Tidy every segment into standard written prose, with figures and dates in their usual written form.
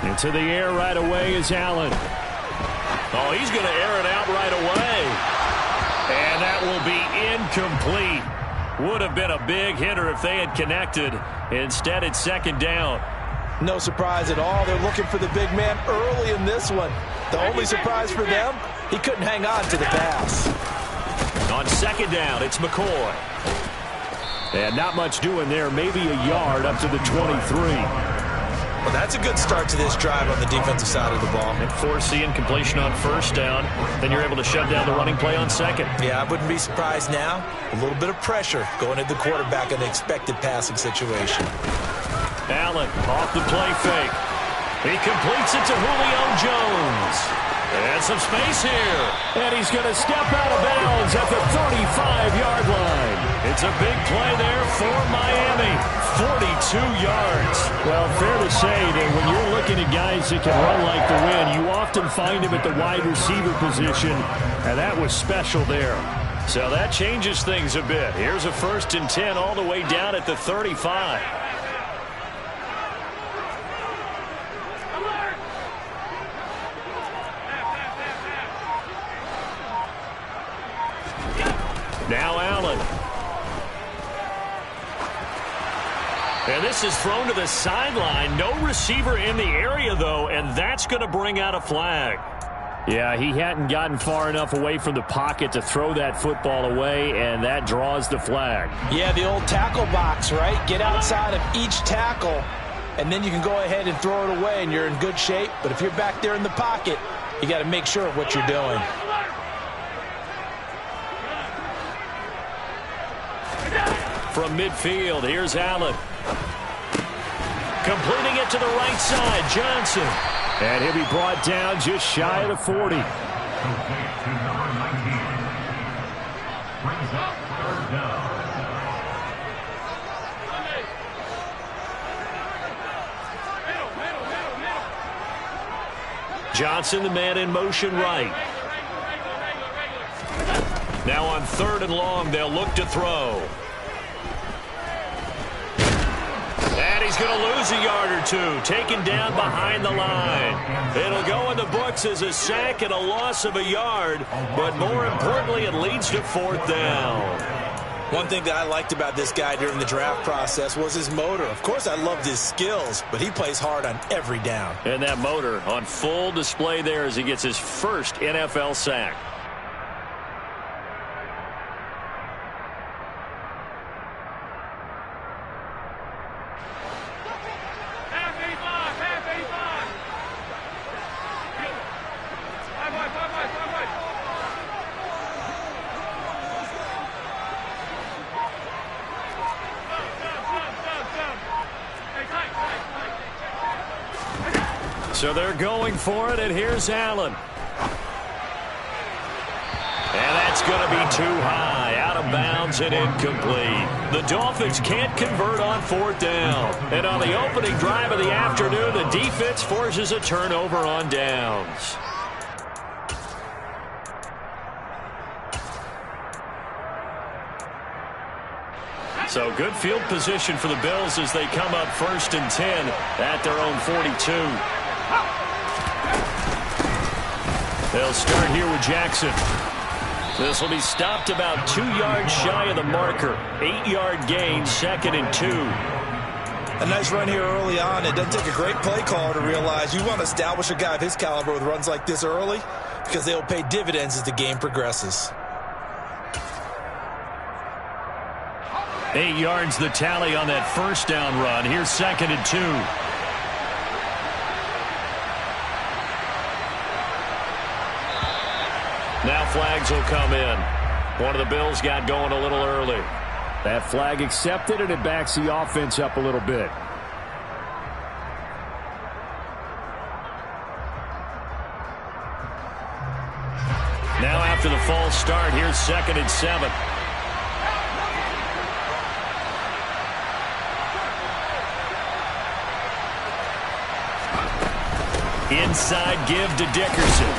Into the air right away is Allen. Oh, he's going to air it out right away. And that will be incomplete. Would have been a big hitter if they had connected. Instead, it's second down. No surprise at all. They're looking for the big man early in this one. The only surprise for them, he couldn't hang on to the pass. On second down, it's McCoy. And not much doing there. Maybe a yard up to the 23. Well, that's a good start to this drive on the defensive side of the ball. And force the incompletion on first down. Then you're able to shut down the running play on second. Yeah, I wouldn't be surprised now. A little bit of pressure going at the quarterback in an expected passing situation. Allen off the play fake. He completes it to Julio Jones. And some space here. And he's going to step out of bounds at the 35-yard line. It's a big play there for Miami. 42 yards. Well, fair to say that when you're looking at guys that can run like the wind, you often find him at the wide receiver position, and that was special there. So that changes things a bit. Here's a 1st and 10 all the way down at the 35. Now Allen. And this is thrown to the sideline. No receiver in the area, though, and that's going to bring out a flag. Yeah, he hadn't gotten far enough away from the pocket to throw that football away, and that draws the flag. Yeah, the old tackle box, right? Get outside of each tackle, and then you can go ahead and throw it away, and you're in good shape. But if you're back there in the pocket, you got to make sure of what you're doing. From midfield, here's Allen. Completing it to the right side, Johnson. And he'll be brought down just shy of the 40. Johnson, the man in motion right. Now on 3rd and long, they'll look to throw. And he's going to lose a yard or two, taken down behind the line. It'll go in the books as a sack and a loss of a yard, but more importantly, it leads to 4th down. One thing that I liked about this guy during the draft process was his motor. Of course, I loved his skills, but he plays hard on every down. And that motor on full display there as he gets his first NFL sack. So they're going for it, and here's Allen. And that's going to be too high, out of bounds and incomplete. The Dolphins can't convert on 4th down. And on the opening drive of the afternoon, the defense forces a turnover on downs. So good field position for the Bills as they come up 1st and 10 at their own 42. They'll start here with Jackson. This will be stopped about 2 yards shy of the marker. 8-yard gain, 2nd and 2. A nice run here early on. It doesn't take a great play caller to realize you want to establish a guy of his caliber with runs like this early because they'll pay dividends as the game progresses. 8 yards the tally on that 1st down run. Here's 2nd and 2. Now flags will come in. One of the Bills got going a little early. That flag accepted, and it backs the offense up a little bit. Now after the false start, here's 2nd and 7. Inside give to Dickerson.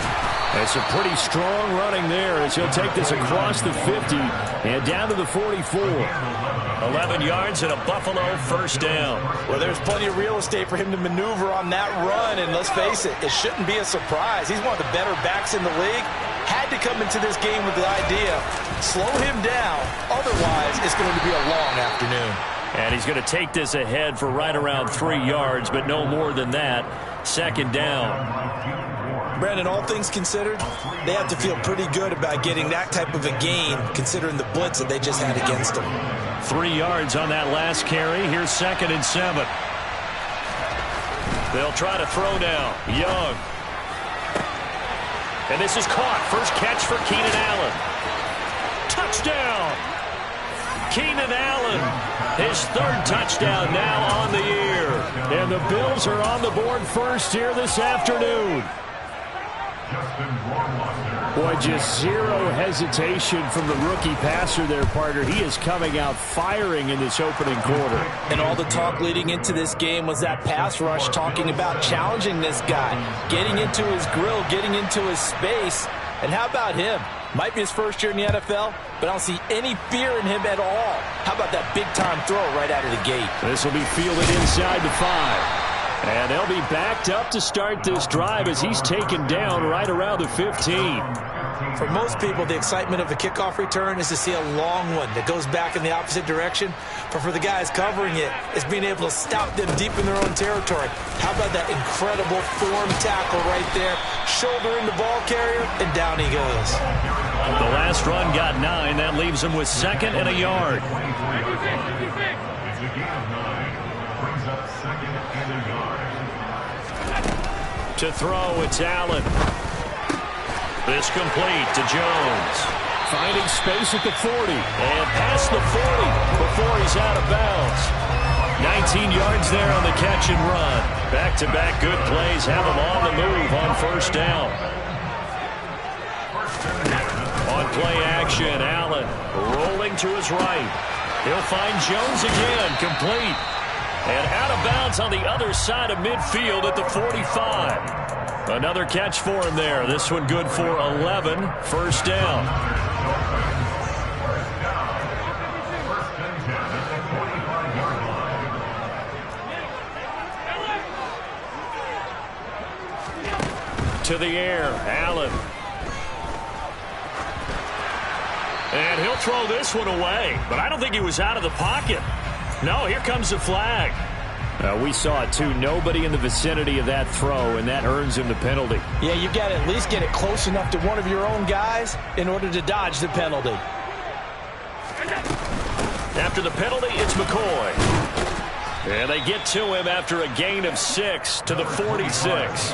That's a pretty strong running there as he'll take this across the 50 and down to the 44. 11 yards and a Buffalo first down. Well, there's plenty of real estate for him to maneuver on that run, and let's face it, it shouldn't be a surprise. He's one of the better backs in the league. Had to come into this game with the idea, slow him down, otherwise it's going to be a long afternoon. And he's going to take this ahead for right around 3 yards, but no more than that. Second down. Brandon, all things considered, they have to feel pretty good about getting that type of a gain, considering the blitz that they just had against them. 3 yards on that last carry. Here's 2nd and 7. They'll try to throw now. Young. And this is caught. First catch for Keenan Allen. Touchdown! Keenan Allen, his 3rd touchdown now on the year. And the Bills are on the board first here this afternoon. Boy, just zero hesitation from the rookie passer there, partner. He is coming out firing in this opening quarter. And all the talk leading into this game was that pass rush, talking about challenging this guy, getting into his grill, getting into his space. And how about him? Might be his first year in the NFL, but I don't see any fear in him at all. How about that big-time throw right out of the gate? This will be fielded inside the 5. And they'll be backed up to start this drive as he's taken down right around the 15. For most people, the excitement of a kickoff return is to see a long one that goes back in the opposite direction. But for the guys covering it, it's being able to stop them deep in their own territory. How about that incredible form tackle right there? Shoulder in the ball carrier, and down he goes. The last run got 9. That leaves him with 2nd and a yard. To throw, it's Allen. This complete to Jones. Finding space at the 40. And past the 40 before he's out of bounds. 19 yards there on the catch and run. Back-to-back good plays have him on the move on first down. On play action, Allen rolling to his right. He'll find Jones again, complete. And out of bounds on the other side of midfield at the 45. Another catch for him there. This one good for 11. First down. To the air, Allen. And he'll throw this one away. But I don't think he was out of the pocket. No, here comes the flag. We saw it, too. Nobody in the vicinity of that throw, and that earns him the penalty. Yeah, you've got to at least get it close enough to one of your own guys in order to dodge the penalty. After the penalty, it's McCoy. And they get to him after a gain of 6 to the 46.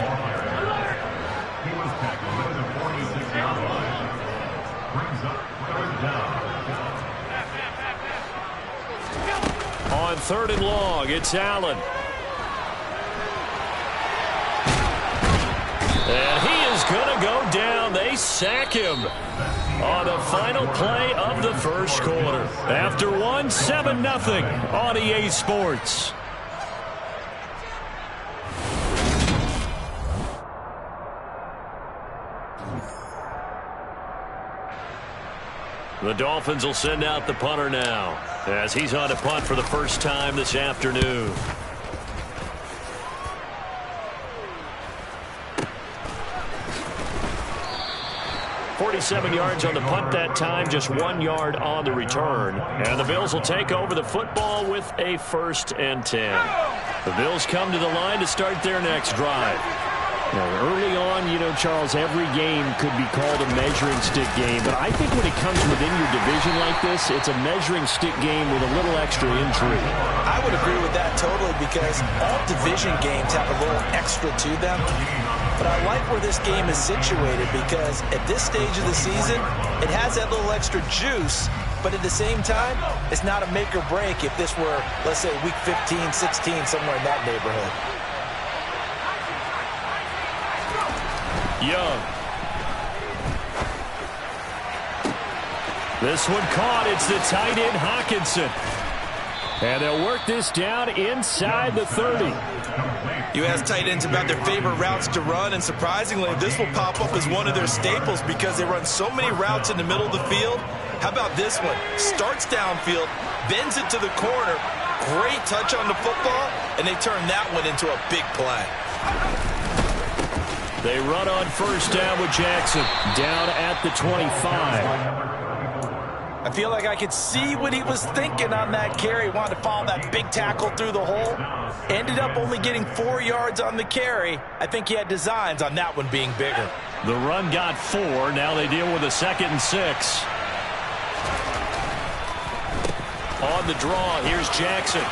On 3rd and long, it's Allen. And he is going to go down. They sack him on the final play of the first quarter. After one, 7-0 on EA Sports. The Dolphins will send out the punter now as he's on to punt for the first time this afternoon. .47 yards on the punt that time, just 1 yard on the return. And the Bills will take over the football with a 1st and 10. The Bills come to the line to start their next drive. Early on, Charles, every game could be called a measuring stick game. But I think when it comes within your division like this, it's a measuring stick game with a little extra intrigue. I would agree with that totally because all division games have a little extra to them. But I like where this game is situated because at this stage of the season, it has that little extra juice. But at the same time, it's not a make or break if this were, let's say, week 15, 16, somewhere in that neighborhood. Young. This one caught. It's the tight end, Hawkinson. And they'll work this down inside the 30. You ask tight ends about their favorite routes to run, and surprisingly, this will pop up as one of their staples because they run so many routes in the middle of the field. How about this one? Starts downfield, bends it to the corner, great touch on the football, and they turn that one into a big play. They run on first down with Jackson, down at the 25. I feel like I could see what he was thinking on that carry. Wanted to follow that big tackle through the hole. Ended up only getting 4 yards on the carry. I think he had designs on that one being bigger. The run got 4. Now they deal with a 2nd and 6. On the draw, here's Jackson.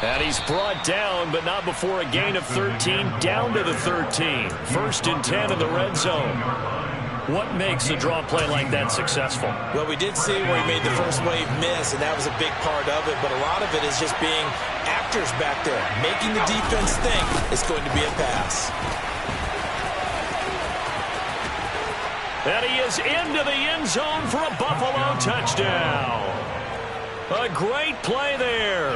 And he's brought down, but not before a gain of 13, down to the 13. 1st and 10 in the red zone. What makes a draw play like that successful? Well, we did see where he made the first wave miss, and that was a big part of it. But a lot of it is just being actors back there, making the defense think it's going to be a pass. And he is into the end zone for a Buffalo touchdown. A great play there.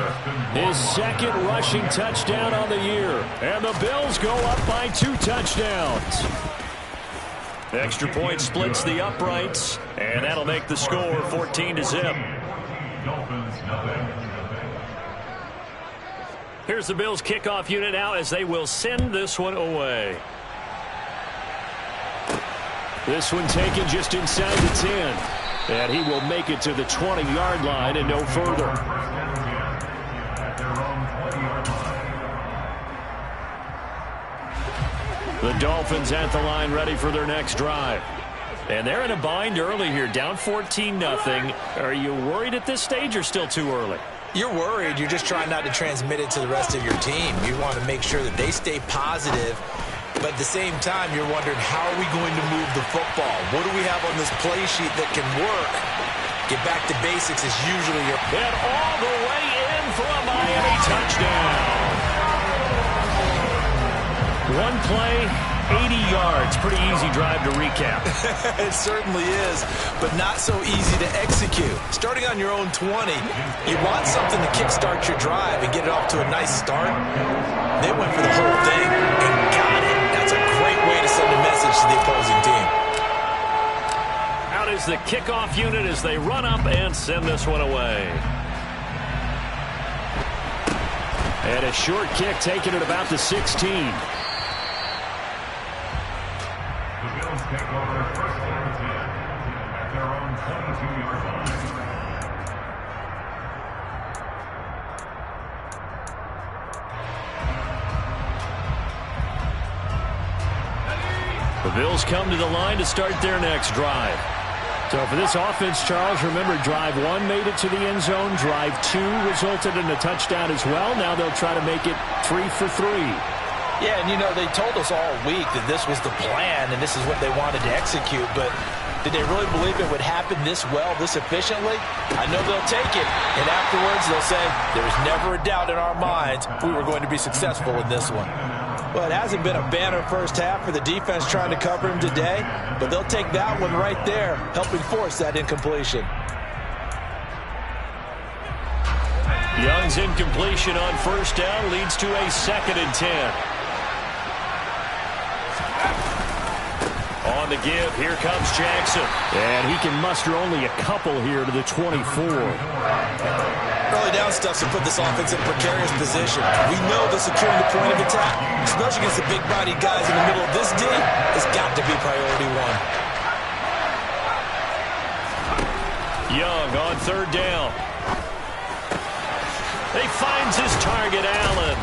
His 2nd rushing touchdown on the year. And the Bills go up by 2 touchdowns. Extra point splits the uprights, and that'll make the score 14-0. Here's the Bills kickoff unit now as they will send this one away. This one taken just inside the 10. And he will make it to the 20-yard line and no further. The Dolphins at the line ready for their next drive. And they're in a bind early here, down 14-0. Are you worried at this stage or still too early? You're worried. You're just trying not to transmit it to the rest of your team. You want to make sure that they stay positive. But at the same time, you're wondering, how are we going to move the football? What do we have on this play sheet that can work? Get back to basics is usually your... And all the way in for a Miami touchdown. One play, 80 yards. Pretty easy drive to recap. It certainly is, but not so easy to execute. Starting on your own 20, you want something to kickstart your drive and get it off to a nice start. They went for the whole thing and got it. That's a great way to send a message to the opposing team. Out is the kickoff unit as they run up and send this one away. And a short kick taken at about the 16. Take over first and 10 at their own 22-yard line. The Bills come to the line to start their next drive. So for this offense, Charles, remember drive 1 made it to the end zone. Drive 2 resulted in a touchdown as well. Now they'll try to make it 3 for 3. Yeah, and you know, they told us all week that this was the plan and this is what they wanted to execute, but did they really believe it would happen this well, this efficiently? I know they'll take it, and afterwards they'll say, there was never a doubt in our minds we were going to be successful in this one. Well, it hasn't been a banner first half for the defense trying to cover him today, but they'll take that one right there, helping force that incompletion. Young's incompletion on first down leads to a 2nd and 10. On the give, here comes Jackson. And he can muster only a couple here to the 24. Early down stuff to put this offense in a precarious position. We know that securing the point of attack, especially against the big-bodied guys in the middle of this D, has got to be priority 1. Young on 3rd down. He finds his target, Allen.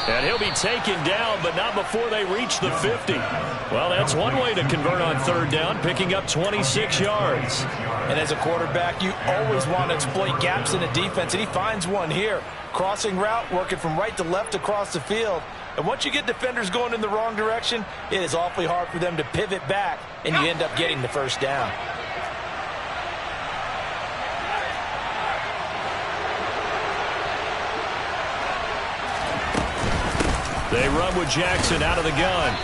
And he'll be taken down, but not before they reach the 50. Well, that's one way to convert on 3rd down, picking up 26 yards. And as a quarterback, you always want to exploit gaps in a defense, and he finds one here. Crossing route, working from right to left across the field. And once you get defenders going in the wrong direction, it is awfully hard for them to pivot back, and you end up getting the first down. They run with Jackson out of the gun.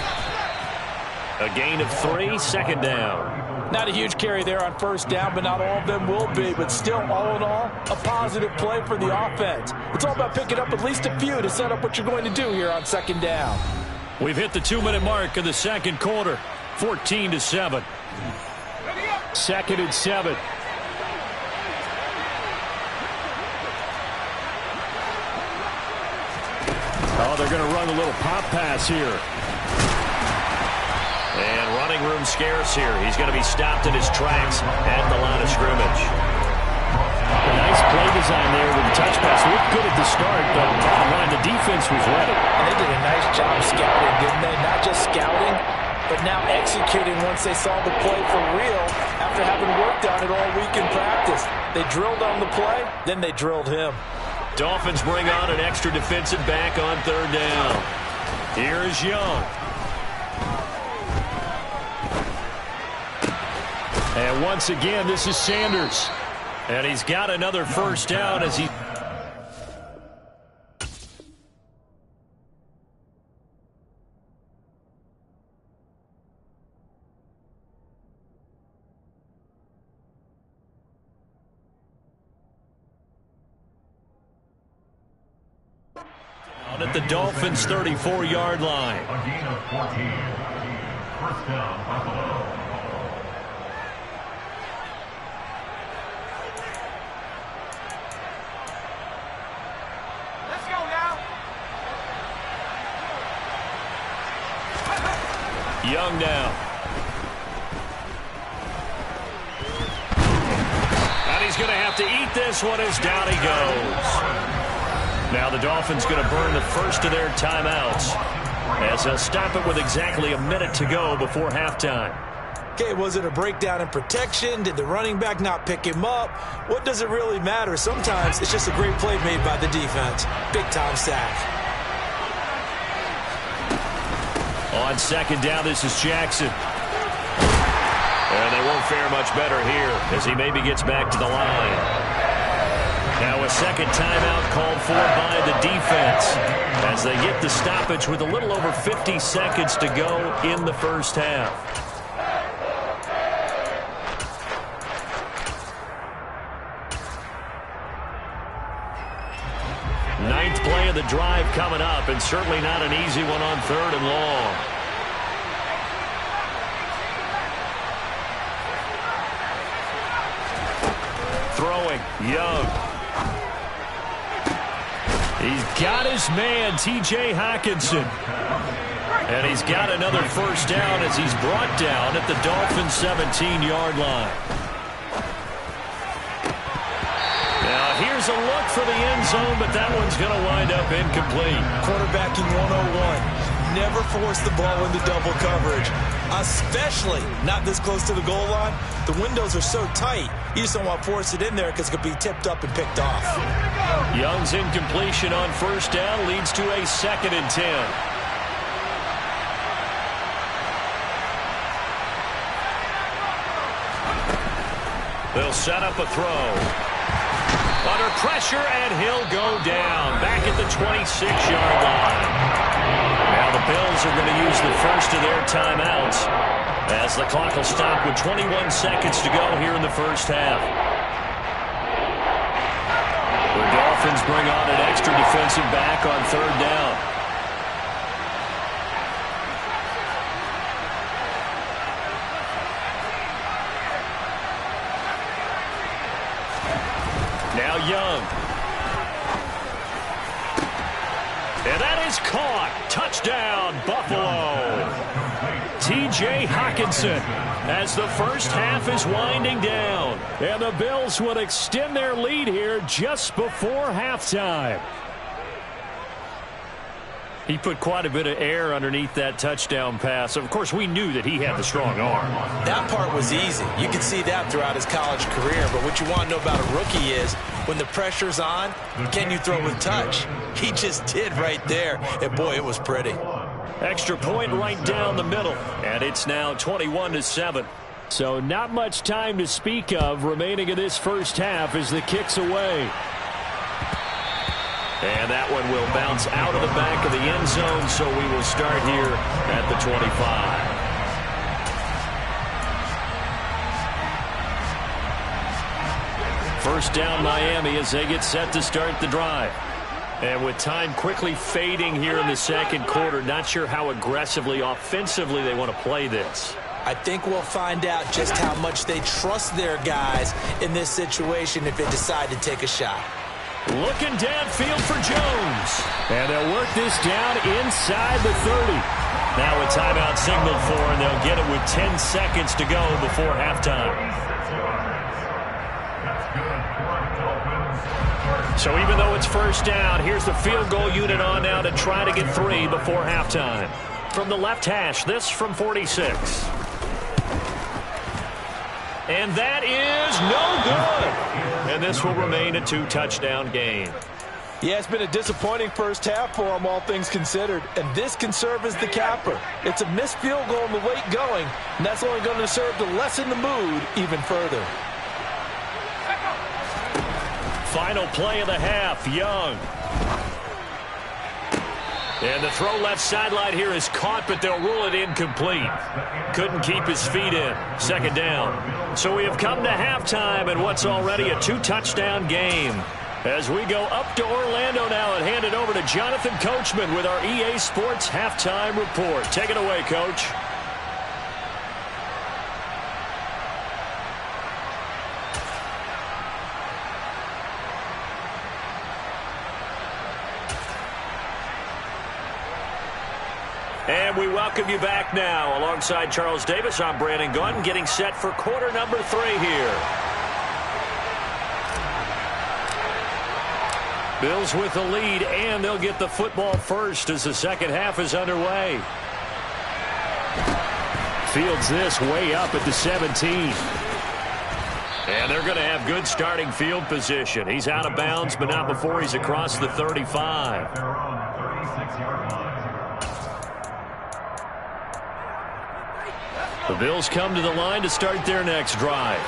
A gain of 3, second down. Not a huge carry there on first down, but not all of them will be. But still, all in all, a positive play for the offense. It's all about picking up at least a few to set up what you're going to do here on second down. We've hit the 2-minute mark of the second quarter. 14-7. Second and 7. Oh, they're going to run a little pop pass here. And running room scarce here. He's going to be stopped in his tracks at the line of scrimmage. A nice play design there with the touch pass. Looked good at the start, but bottom line, the defense was ready. And they did a nice job scouting, didn't they? Not just scouting, but now executing once they saw the play for real after having worked on it all week in practice. They drilled on the play, then they drilled him. Dolphins bring on an extra defensive back on third down. Here is Young. And once again, this is Sanders. And he's got another first down as he... At the Dolphins' 34-yard line. A gain of 14. First down, Buffalo. Let's go now. Young now. And he's going to have to eat this one as down he goes. Now the Dolphins going to burn the first of their timeouts as they'll stop it with exactly a minute to go before halftime. Okay, was it a breakdown in protection? Did the running back not pick him up? What does it really matter? Sometimes it's just a great play made by the defense. Big-time sack. On second down, this is Jackson. And they won't fare much better here as he maybe gets back to the line. Now a second timeout called for by the defense as they get the stoppage with a little over 50 seconds to go in the first half. Ninth play of the drive coming up, and certainly not an easy one on third and long. Throwing, Young. He's got his man, T.J. Hockenson. And he's got another first down as he's brought down at the Dolphins' 17-yard line. Now here's a look for the end zone, but that one's going to wind up incomplete. Quarterbacking 101. Never force the ball into double coverage, especially not this close to the goal line. The windows are so tight, you just don't want to force it in there because it could be tipped up and picked off. Young's incompletion on first down leads to a 2nd and 10. They'll set up a throw. Under pressure, and he'll go down back at the 26-yard line. Now the Bills are going to use the first of their timeouts as the clock will stop with 21 seconds to go here in the first half. The Dolphins bring on an extra defensive back on third down. Now Young. And that is caught. Touchdown, Buffalo. T.J. Hockenson as the first half is winding down. And the Bills would extend their lead here just before halftime. He put quite a bit of air underneath that touchdown pass. Of course, we knew that he had the strong arm. That part was easy. You could see that throughout his college career. But what you want to know about a rookie is when the pressure's on, can you throw with touch? He just did right there. And, boy, it was pretty. Extra point right down the middle. And it's now 21-7. So not much time to speak of remaining in this first half as the kick's away. And that one will bounce out of the back of the end zone, so we will start here at the 25. First down Miami as they get set to start the drive. And with time quickly fading here in the second quarter, not sure how aggressively, offensively they want to play this. I think we'll find out just how much they trust their guys in this situation if they decide to take a shot. Looking downfield for Jones. And they'll work this down inside the 30. Now a timeout signaled for, and they'll get it with 10 seconds to go before halftime. So even though it's first down, here's the field goal unit on now to try to get 3 before halftime. From the left hash, this from 46. And that is no good. And this will remain a 2-touchdown game. Yeah, it's been a disappointing first half for them, all things considered. And this can serve as the capper. It's a missed field goal in the late going, and that's only going to serve to lessen the mood even further. Final play of the half, Young. And the throw left sideline here is caught, but they'll rule it incomplete. Couldn't keep his feet in. Second down. So we have come to halftime in what's already a 2-touchdown game. As we go up to Orlando now and hand it over to Jonathan Coachman with our EA Sports Halftime Report. Take it away, Coach. And we welcome you back now. Alongside Charles Davis, I'm Brandon Gunn, getting set for quarter number 3 here. Bills with the lead, and they'll get the football first as the second half is underway. Fields this way up at the 17. And they're going to have good starting field position. He's out of bounds, but not before he's across the 35. They're on the 36-yard line. The Bills come to the line to start their next drive.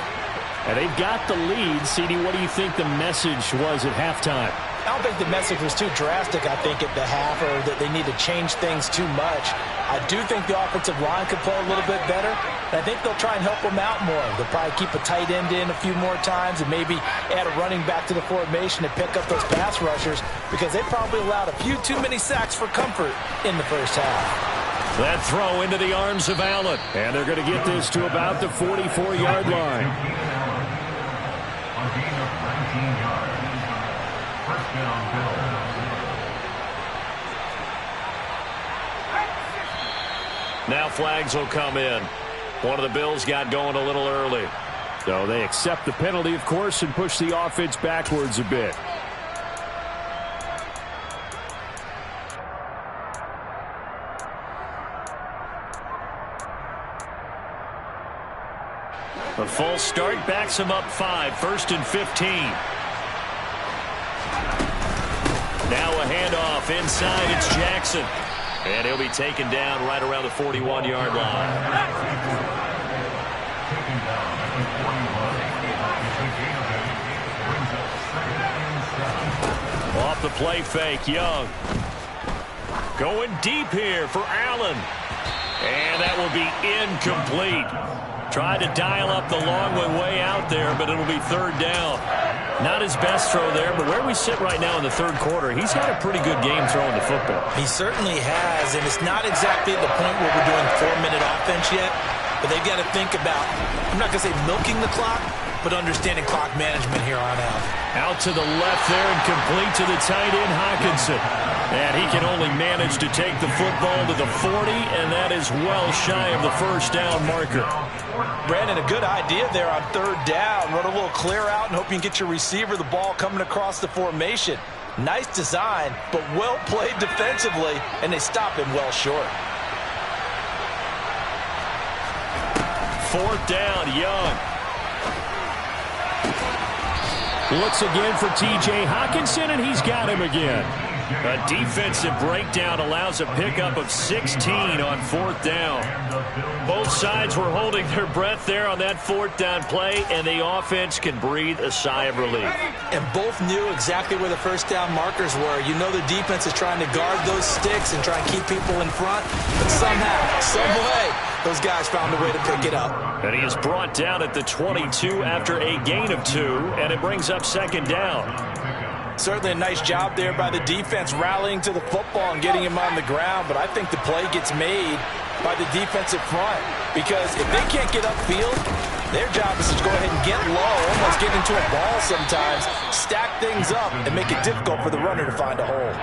And they've got the lead. CD, what do you think the message was at halftime? I don't think the message was too drastic, I think, at the half, or that they need to change things too much. I do think the offensive line could play a little bit better, and I think they'll try and help them out more. They'll probably keep a tight end in a few more times and maybe add a running back to the formation and pick up those pass rushers, because they probably allowed a few too many sacks for comfort in the first half. That throw into the arms of Allen. And they're going to get this to about the 44-yard line. On gain of 19 yards. First down, Bills. Now flags will come in. One of the Bills got going a little early. So they accept the penalty, of course, and push the offense backwards a bit. A full start backs him up 5, 1st and 15. Now a handoff inside. It's Jackson. And he'll be taken down right around the 41-yard line. Taken down at the 41. Off the play fake, Young. Going deep here for Allen. And that will be incomplete. Tried to dial up the long way out there, but it'll be third down. Not his best throw there, but where we sit right now in the third quarter, he's had a pretty good game throwing the football. He certainly has, and it's not exactly at the point where we're doing 4-minute offense yet, but they've got to think about, I'm not going to say milking the clock, but understanding clock management here on out. Out to the left there and complete to the tight end, Hockenson. And he can only manage to take the football to the 40, and that is well shy of the first down marker. Brandon, a good idea there on third down. Run a little clear out and hope you can get your receiver the ball coming across the formation. Nice design, but well played defensively, and they stop him well short. Fourth down, Young. Looks again for T.J. Hockenson, and he's got him again. A defensive breakdown allows a pickup of 16 on 4th down. Both sides were holding their breath there on that 4th down play, and the offense can breathe a sigh of relief. And both knew exactly where the first down markers were. You know the defense is trying to guard those sticks and try and keep people in front, but somehow, some way, those guys found a way to pick it up. And he is brought down at the 22 after a gain of 2, and it brings up 2nd down. Certainly a nice job there by the defense rallying to the football and getting him on the ground, but I think the play gets made by the defensive front, because if they can't get upfield, their job is to go ahead and get low, almost get into a ball sometimes, stack things up, and make it difficult for the runner to find a hole.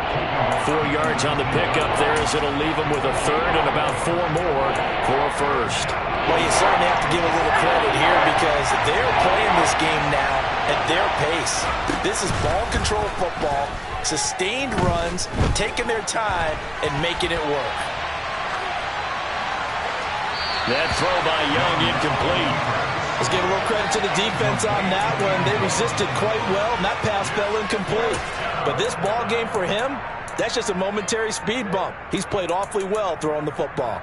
4 yards on the pickup there as it'll leave him with a 3rd and about 4 more for a 1st. Well, you certainly have to give a little credit here because they're playing this game now at their pace. This is ball control football, sustained runs, taking their time, and making it work. That throw by Young incomplete. Let's give a little credit to the defense on that one. They resisted quite well, and that pass fell incomplete. But this ball game for him, that's just a momentary speed bump. He's played awfully well throwing the football.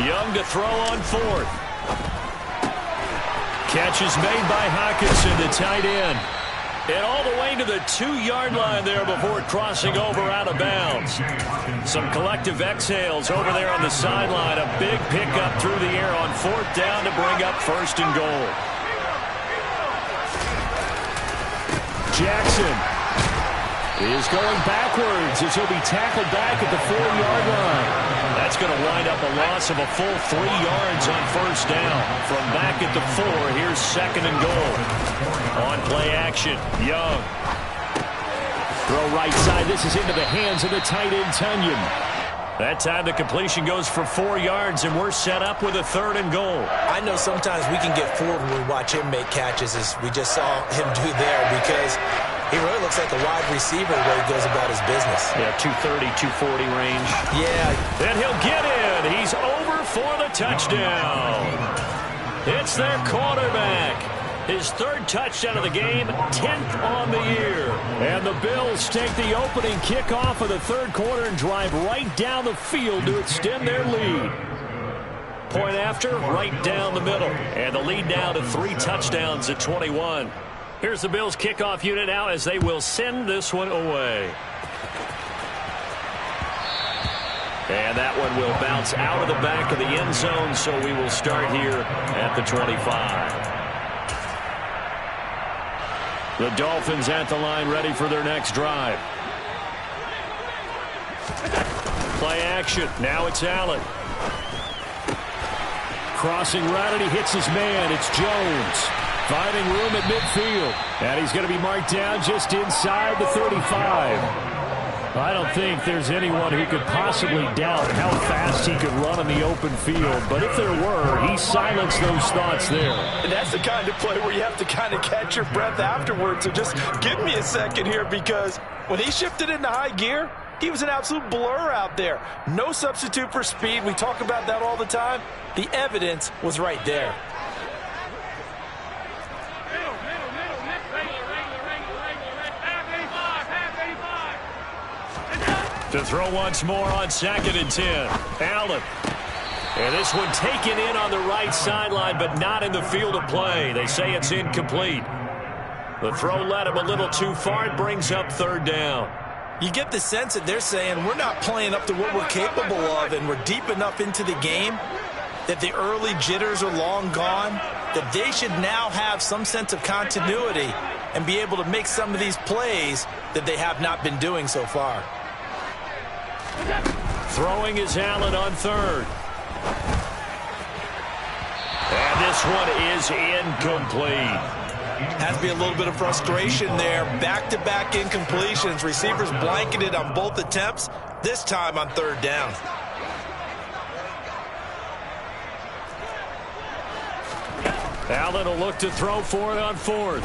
Young to throw on 4th. Catch is made by Hockenson, the tight end. And all the way to the 2-yard line there before crossing over out of bounds. Some collective exhales over there on the sideline. A big pickup through the air on 4th down to bring up 1st and goal. Jackson is going backwards as he'll be tackled back at the 4-yard line. That's going to wind up a loss of a full 3 yards on 1st down. From back at the 4, here's 2nd and goal. On play action, Young. Throw right side. This is into the hands of the tight end, Tunyon. That time the completion goes for 4 yards, and we're set up with a 3rd and goal. I know sometimes we can get fooled when we watch him make catches, as we just saw him do there, because he really looks like a wide receiver the way he goes about his business. Yeah, 230, 240 range. Yeah. And he'll get in. He's over for the touchdown. It's their quarterback. His 3rd touchdown of the game, 10th on the year. And the Bills take the opening kickoff of the 3rd quarter and drive right down the field to extend their lead. Point after, right down the middle. And the lead now to 3 touchdowns at 21. Here's the Bills kickoff unit now as they will send this one away. And that one will bounce out of the back of the end zone, so we will start here at the 25. The Dolphins at the line ready for their next drive. Play action. Now it's Allen. Crossing right, and he hits his man. It's Jones. Finding room at midfield. And he's going to be marked down just inside the 35. I don't think there's anyone who could possibly doubt how fast he could run in the open field. But if there were, he silenced those thoughts there. And that's the kind of play where you have to kind of catch your breath afterwards. So just give me a second here, because when he shifted into high gear, he was an absolute blur out there. No substitute for speed. We talk about that all the time. The evidence was right there. To throw once more on 2nd and 10. Allen. And this one taken in on the right sideline, but not in the field of play. They say it's incomplete. The throw led him a little too far. It brings up 3rd down. You get the sense that they're saying we're not playing up to what we're capable of, and we're deep enough into the game that the early jitters are long gone, that they should now have some sense of continuity and be able to make some of these plays that they have not been doing so far. Throwing is Allen on 3rd. And this one is incomplete. Has to be a little bit of frustration there. Back-to-back incompletions. Receivers blanketed on both attempts, this time on 3rd down. Allen will look to throw for it on 4th.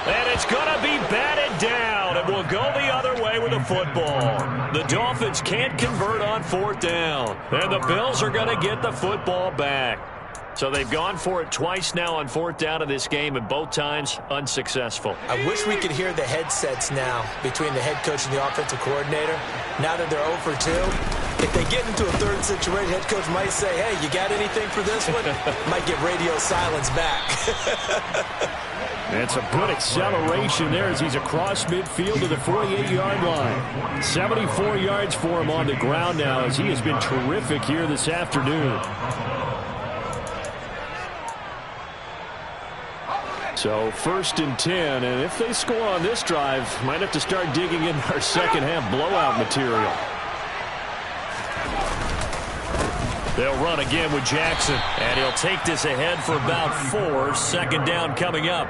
And it's going to be batted down, and we'll go the other way with the football. The Dolphins can't convert on 4th down, and the Bills are going to get the football back. So they've gone for it twice now on 4th down in this game, and both times unsuccessful. I wish we could hear the headsets now between the head coach and the offensive coordinator. Now that they're 0 for 2, if they get into a third situation, head coach might say, hey, you got anything for this one? Might get radio silence back. It's a good acceleration there as he's across midfield to the 48-yard line. 74 yards for him on the ground now as he has been terrific here this afternoon. So 1st and 10, and if they score on this drive, might have to start digging in our second half blowout material. They'll run again with Jackson, and he'll take this ahead for about 4. 2nd down coming up.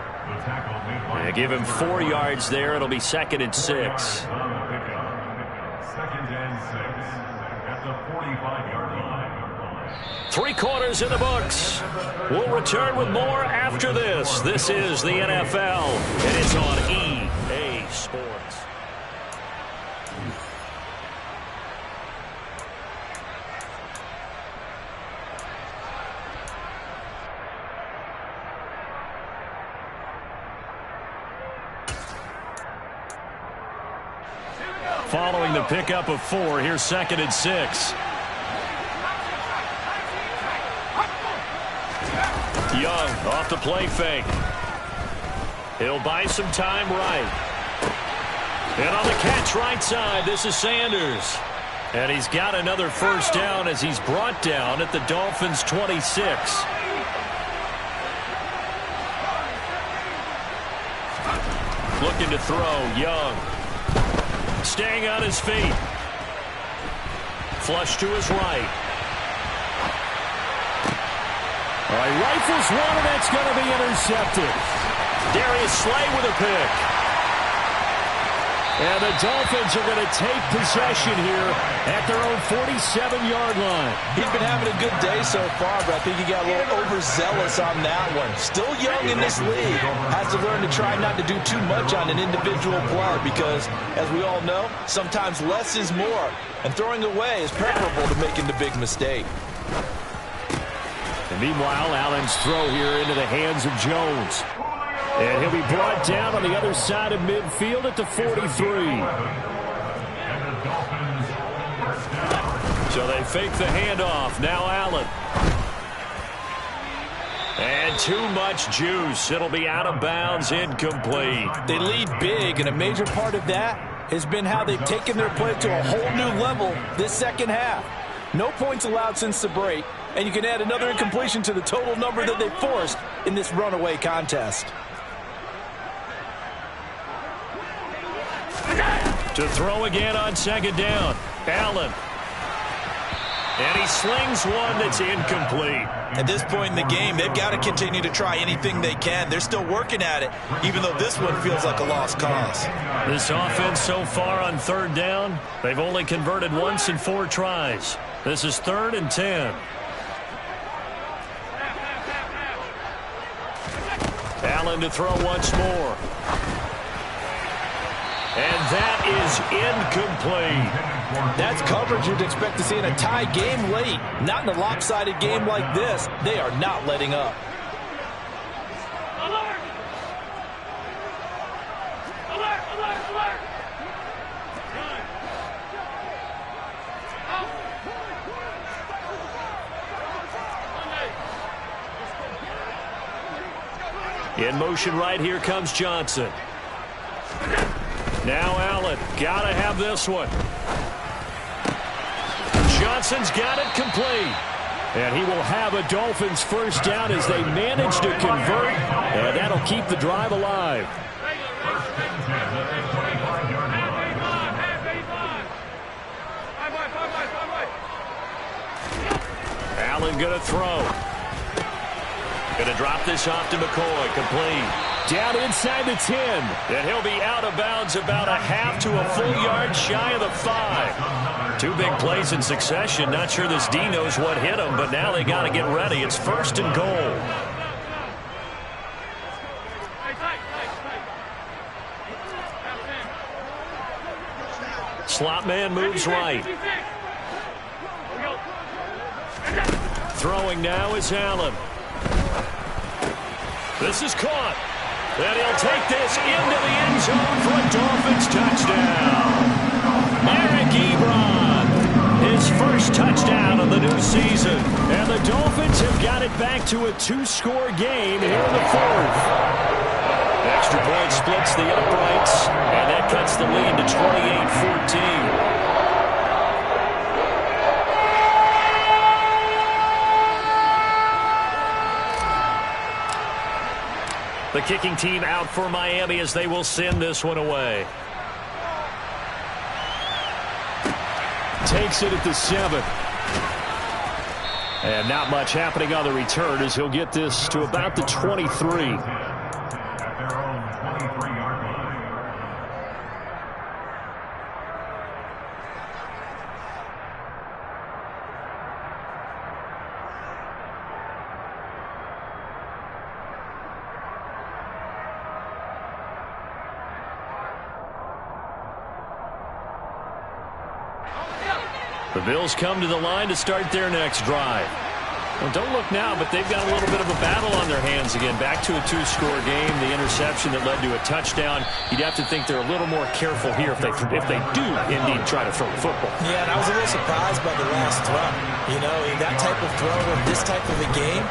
And give him 4 yards there. It'll be 2nd and 6. 2nd and 6 at the 45-yard line. 3 quarters in the books. We'll return with more after this. This is the NFL, and it's on EA Sports. Following the pickup of 4, here's 2nd and 6. Young off the play fake. He'll buy some time right. And on the catch right side, this is Sanders. And he's got another 1st down as he's brought down at the Dolphins' 26. Looking to throw, Young. Staying on his feet. Flush to his right. All right, rifles one, and that's going to be intercepted. Darius Slay with a pick. And the Dolphins are going to take possession here at their own 47-yard line. He's been having a good day so far, but I think he got a little overzealous on that one. Still young in this league. Has to learn to try not to do too much on an individual play because, as we all know, sometimes less is more. And throwing away is preferable to making the big mistake. And meanwhile, Allen's throw here into the hands of Jones. And he'll be brought down on the other side of midfield at the 43. So they fake the handoff. Now Allen. And too much juice. It'll be out of bounds, incomplete. They lead big, and a major part of that has been how they've taken their play to a whole new level this second half. No points allowed since the break, and you can add another incompletion to the total number that they forced in this runaway contest. To throw again on 2nd down. Allen. And he slings one that's incomplete. At this point in the game, they've got to continue to try anything they can. They're still working at it, even though this one feels like a lost cause. This offense so far on 3rd down, they've only converted once in 4 tries. This is 3rd and 10. Allen to throw once more. And that is incomplete. That's coverage you'd expect to see in a tie game late. Not in a lopsided game like this. They are not letting up. Alert! Alert! Alert! Alert! In motion right here comes Johnson. Now Allen. Gotta have this one. Johnson's got it complete. And he will have a Dolphins 1st down as they manage to convert. And that'll keep the drive alive. Allen gonna throw. Gonna drop this off to McCoy. Complete. Down inside the 10. And he'll be out of bounds about a half to a full yard shy of the 5. 2 big plays in succession. Not sure this D knows what hit him, but now they got to get ready. It's 1st and goal. Slot man moves right. Throwing now is Allen. This is caught. And he'll take this into the end zone for a Dolphins touchdown. Eric Ebron, his first touchdown of the new season. And the Dolphins have got it back to a 2-score game here in the fourth. Extra point splits the uprights, and that cuts the lead to 28-14. The kicking team out for Miami as they will send this one away. Takes it at the 7. And not much happening on the return as he'll get this to about the 23. At their own 23-yard line. The Bills come to the line to start their next drive. Well, don't look now, but they've got a little bit of a battle on their hands again. Back to a 2-score game. The interception that led to a touchdown. You'd have to think they're a little more careful here if they do indeed try to throw the football. Yeah, and I was a little surprised by the last throw. You know, that type of throw in this type of a game,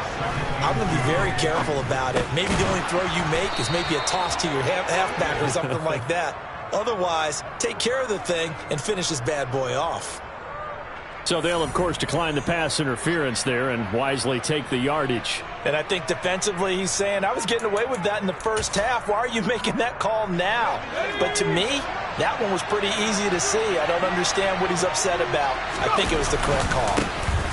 I'm going to be very careful about it. Maybe the only throw you make is maybe a toss to your halfback or something like that. Otherwise, take care of the thing and finish this bad boy off. So they'll, of course, decline the pass interference there and wisely take the yardage. And I think defensively he's saying, I was getting away with that in the first half. Why are you making that call now? But to me, that one was pretty easy to see. I don't understand what he's upset about. I think it was the correct call.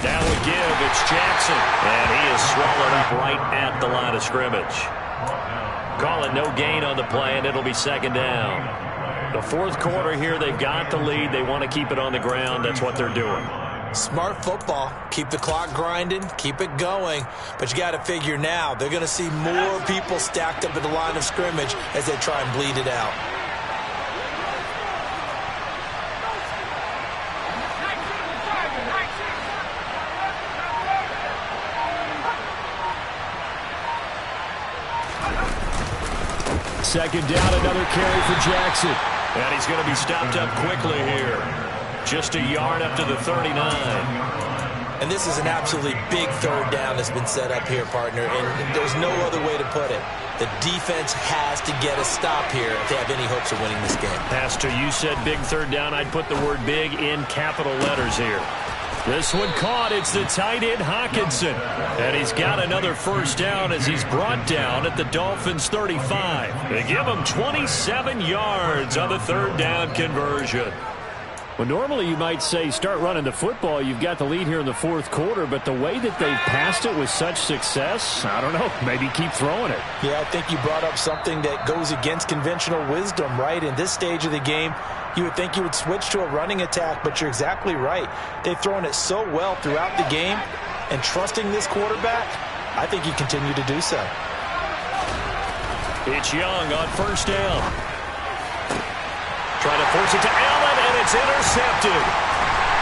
Now we give, it's Jackson. And he is swallowed up right at the line of scrimmage. Call it no gain on the play, and it'll be second down. The fourth quarter here, they've got the lead. They want to keep it on the ground. That's what they're doing. Smart football. Keep the clock grinding. Keep it going. But you got to figure now, they're going to see more people stacked up at the line of scrimmage as they try and bleed it out. Second down, another carry for Jackson. And he's going to be stopped up quickly here. Just a yard up to the 39. And this is an absolutely big third down that's been set up here, partner. And there's no other way to put it. The defense has to get a stop here if they have any hopes of winning this game. Pastor, you said big third down. I'd put the word big in capital letters here. This one caught. It's the tight end, Hawkinson. And he's got another first down as he's brought down at the Dolphins' 35. They give him 27 yards on the third down conversion. Well, normally you might say start running the football. You've got the lead here in the fourth quarter, but the way that they've passed it with such success, I don't know, maybe keep throwing it. Yeah, I think you brought up something that goes against conventional wisdom, right? In this stage of the game, you would think you would switch to a running attack, but you're exactly right. They've thrown it so well throughout the game, and trusting this quarterback, I think you continue to do so. It's Young on first down. Trying to force it to Allen, and it's intercepted.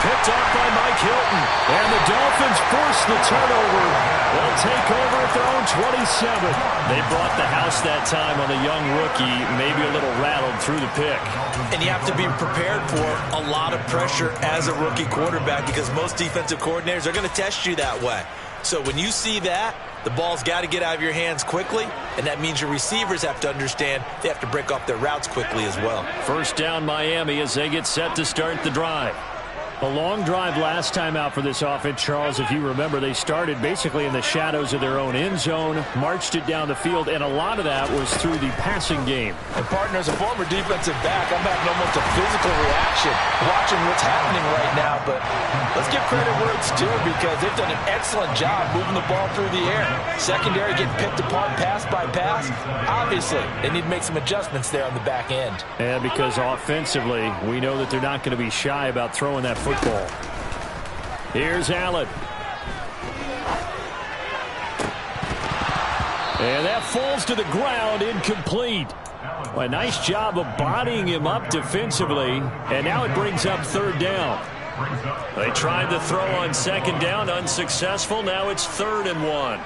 Picked off by Mike Hilton. And the Dolphins force the turnover. They'll take over at their own 27. They brought the house that time on the young rookie, maybe a little rattled through the pick. And you have to be prepared for a lot of pressure as a rookie quarterback because most defensive coordinators are going to test you that way. So when you see that, the ball's got to get out of your hands quickly, and that means your receivers have to understand they have to break off their routes quickly as well. First down Miami as they get set to start the drive. A long drive last time out for this offense, Charles. If you remember, they started basically in the shadows of their own end zone, marched it down the field, and a lot of that was through the passing game. And, partner, as a former defensive back, I'm having almost a physical reaction watching what's happening right now. But let's give credit where it's due because they've done an excellent job moving the ball through the air. Secondary getting picked apart pass by pass. Obviously, they need to make some adjustments there on the back end. And because offensively, we know that they're not going to be shy about throwing that football. Here's Allen. And that falls to the ground, incomplete. Well, a nice job of bodying him up defensively, and now it brings up third down. They tried to throw on second down, unsuccessful. Now it's 3rd and 1.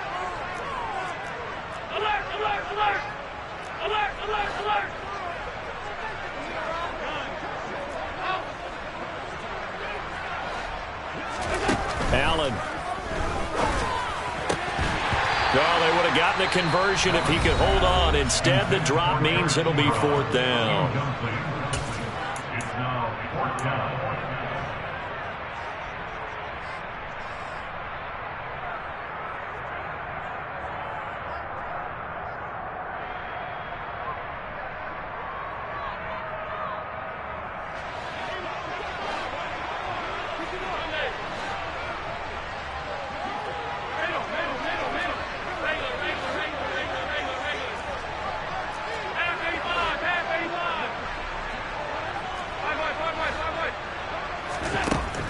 Allen. Oh, they would have gotten the conversion if he could hold on. Instead, the drop means it'll be fourth down. It's now fourth down.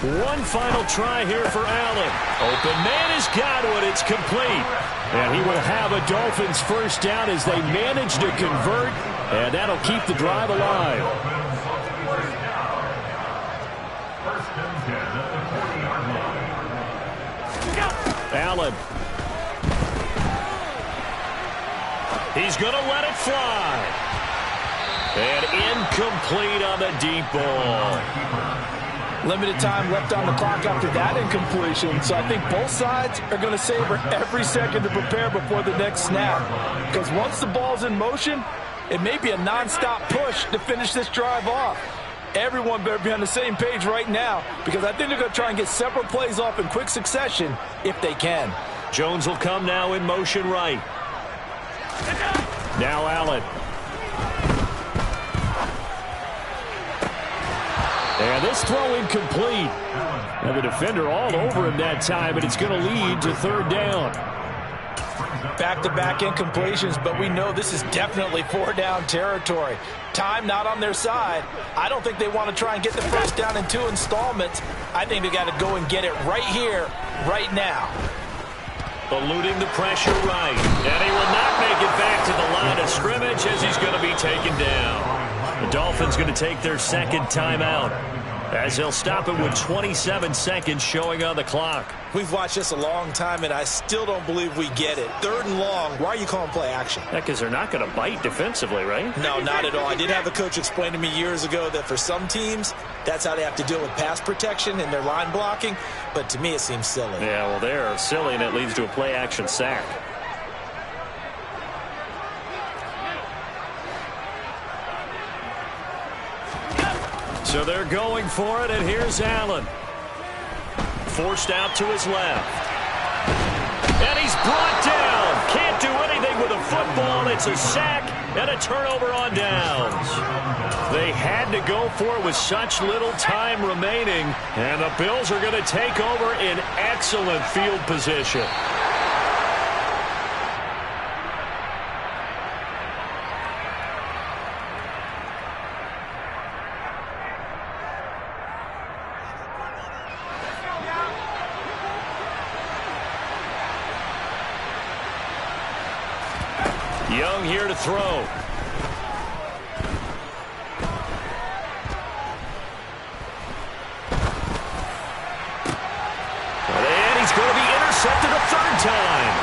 One final try here for Allen. Open man has got one. It's complete. And he will have a Dolphins first down as they manage to convert, and that'll keep the drive alive. Allen. He's going to let it fly. And incomplete on the deep ball. Limited time left on the clock after that incompletion, so I think both sides are going to savor every second to prepare before the next snap. Because once the ball's in motion, it may be a nonstop push to finish this drive off. Everyone better be on the same page right now, because I think they're going to try and get several plays off in quick succession if they can. Jones will come now in motion right. Now Allen. And this throw incomplete. And the defender all over him that time, and it's going to lead to third down. Back-to-back incompletions, but we know this is definitely four-down territory. Time not on their side. I don't think they want to try and get the first down in two installments. I think they got to go and get it right here, right now. Eluding the pressure right. And he will not make it back to the line of scrimmage as he's going to be taken down. The Dolphins going to take their second timeout as they'll stop it with 27 seconds showing on the clock. We've watched this a long time, and I still don't believe we get it. Third and long, why are you calling play action? Yeah, because they're not going to bite defensively, right? No, not at all. I did have a coach explain to me years ago that for some teams, that's how they have to deal with pass protection and their line blocking. But to me, it seems silly. Yeah, well, they're silly, and it leads to a play action sack. So they're going for it, and here's Allen. Forced out to his left. And he's brought down. Can't do anything with a football. It's a sack and a turnover on downs. They had to go for it with such little time remaining, and the Bills are going to take over in excellent field position. Young here to throw. And he's going to be intercepted a third time.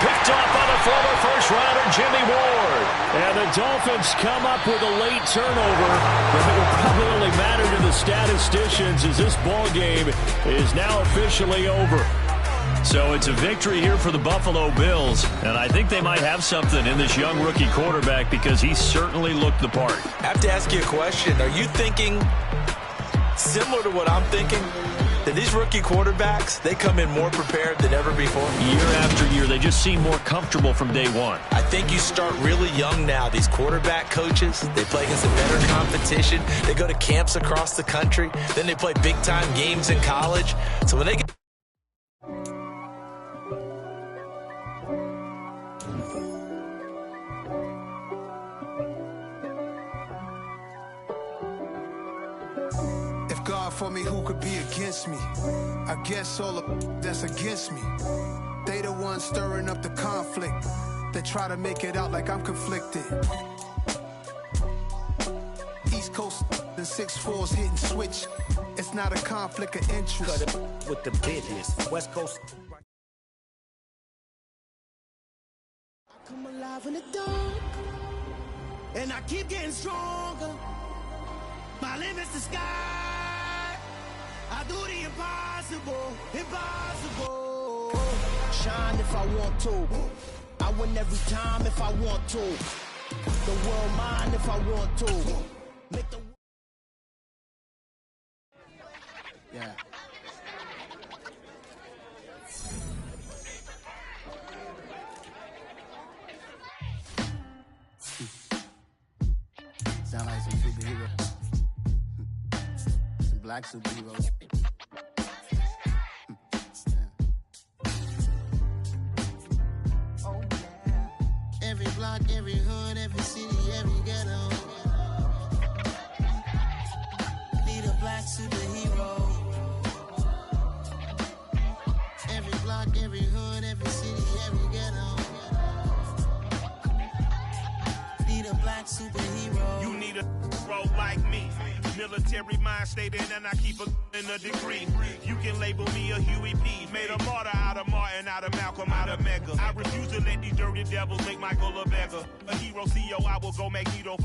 Picked off by the former first-rounder Jimmy Ward. And the Dolphins come up with a late turnover, but it will probably only matter to the statisticians as this ball game is now officially over. So it's a victory here for the Buffalo Bills, and I think they might have something in this young rookie quarterback because he certainly looked the part. I have to ask you a question. Are you thinking similar to what I'm thinking? That these rookie quarterbacks, they come in more prepared than ever before? Year after year, they just seem more comfortable from day one. I think you start really young now. These quarterback coaches, they play against a better competition. They go to camps across the country. Then they play big-time games in college. So when they get for me, who could be against me? I guess all of that's against me. They the ones stirring up the conflict. They try to make it out like I'm conflicted. East Coast and 6'4s hitting switch. It's not a conflict of interest. Cut it with the business. West Coast. I come alive in the dark, and I keep getting stronger. My limit's the sky. I do the impossible, impossible. Shine if I want to. I win every time if I want to. The world mine if I want to. Make the yeah. Sound like some superhero. Some black superheroes. Oh yeah. Every block, every hood, every city, every ghetto. Need a black superhero. Every block, every hood, every city, every ghetto. Need a black superhero. You need a bro like me. Military mind stated, and I keep in a degree. You can label me a Huey P. Made a martyr out of Martin, out of Malcolm, out of Mega. I refuse to let these dirty devils make Michael a beggar. A hero CEO, I will go Magneto.